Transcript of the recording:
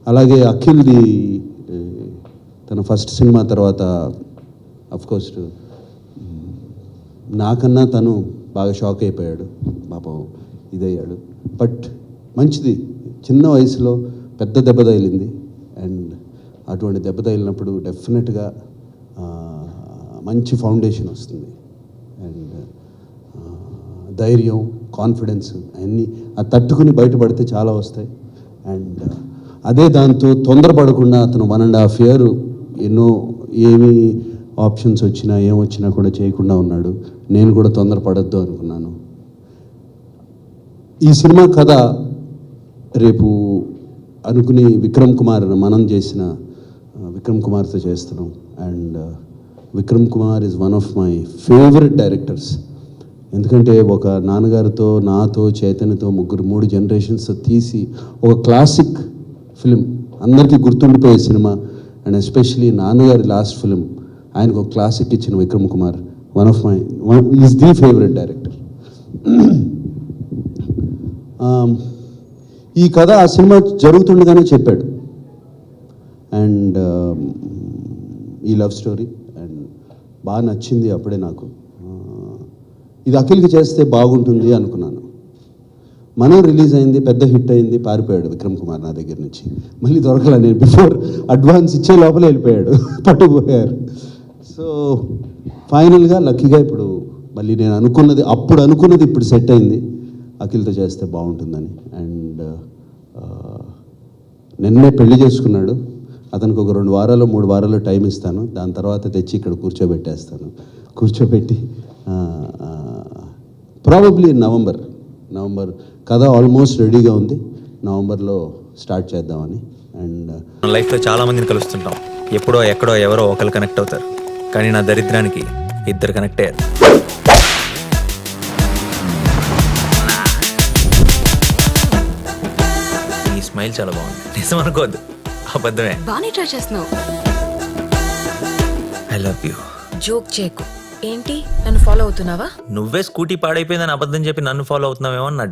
అలాగే అఖిల్ది తన first cinema తర్వాత అఫ్కోర్స్ నాకన్నా తను బాగా షాక్ అయిపోయాడు, పాపం ఇదయ్యాడు. బట్ మంచిది, చిన్న వయసులో పెద్ద దెబ్బ తగిలింది. అండ్ అటువంటి దెబ్బ తగిలినప్పుడు డెఫినెట్గా మంచి ఫౌండేషన్ వస్తుంది. అండ్ ధైర్యం, కాన్ఫిడెన్స్ అవన్నీ అది తట్టుకుని బయటపడితే చాలా వస్తాయి. అండ్ అదే దాంతో తొందరపడకుండా అతను 1.5 year ఎన్నో ఏమి ఆప్షన్స్ వచ్చినా ఏమొచ్చినా కూడా చేయకుండా ఉన్నాడు. నేను కూడా తొందరపడద్దు అనుకున్నాను. ఈ సినిమా కథ రేపు అనుకుని విక్రమ్ కుమార్ మనం చేసిన విక్రమ్ కుమార్తో చేస్తున్నాం. And Vikram Kumar is one of my favourite directors. ఎందుకంటే ఒక నాన్నగారితో, నాతో, చైతన్యతో 3 generations తీసి ఒక క్లాసిక్ ఫిలిం, అందరికీ గుర్తుండిపోయే సినిమా. అండ్ ఎస్పెషలీ నాన్నగారి లాస్ట్ ఫిలిం, ఆయనకు ఒక క్లాసిక్ ఇచ్చిన Vikram Kumar is the favourite director. ఈ కథ ఆ సినిమా జరుగుతుండగానే చెప్పాడు. అండ్ ఈ లవ్ స్టోరీ అండ్ బాగా నచ్చింది అప్పుడే నాకు. ఇది అఖిల్కి చేస్తే బాగుంటుంది అనుకున్నాను. మనం రిలీజ్ అయింది, పెద్ద హిట్ అయింది, పారిపోయాడు విక్రమ్ కుమార్ నా దగ్గర నుంచి. మళ్ళీ దొరకలే, నేను బిఫోర్ అడ్వాన్స్ ఇచ్చే లోపలే వెళ్ళిపోయాడు, పట్టుకుపోయారు. సో ఫైనల్గా లక్కీగా ఇప్పుడు మళ్ళీ నేను అనుకున్నది ఇప్పుడు సెట్ అయింది, అఖిల్తో చేస్తే బాగుంటుందని. అండ్ నిన్నే పెళ్లి చేసుకున్నాడు. అతనికి ఒక 2 వారాలు 3 వారాలు టైం ఇస్తాను. దాని తర్వాత తెచ్చి ఇక్కడ కూర్చోబెట్టి ప్రాబబ్లీ నవంబర్ కథ ఆల్మోస్ట్ రెడీగా ఉంది. నవంబర్లో స్టార్ట్ చేద్దామని. అండ్ లైఫ్లో చాలా మందిని కలుస్తుంటాం, ఎప్పుడో ఎక్కడో ఎవరో ఒకరు కనెక్ట్ అవుతారు. కానీ నా దరిద్రానికి 2 కనెక్ట్ అయ్యారు. ఈ స్మైల్ చాలా బాగుంది, నిజం అనుకోవద్దు, అబద్ధమే. బానే ట్రై చేస్తున్నావు. I love you. జోక్ చేయకు. ఏంటి, నన్ను ఫాలో అవుతున్నావా? నువ్వే స్కూటీ పాడైపోయిందని అబద్ధం చెప్పి నన్ను ఫాలో అవుతున్నావేమో అని నా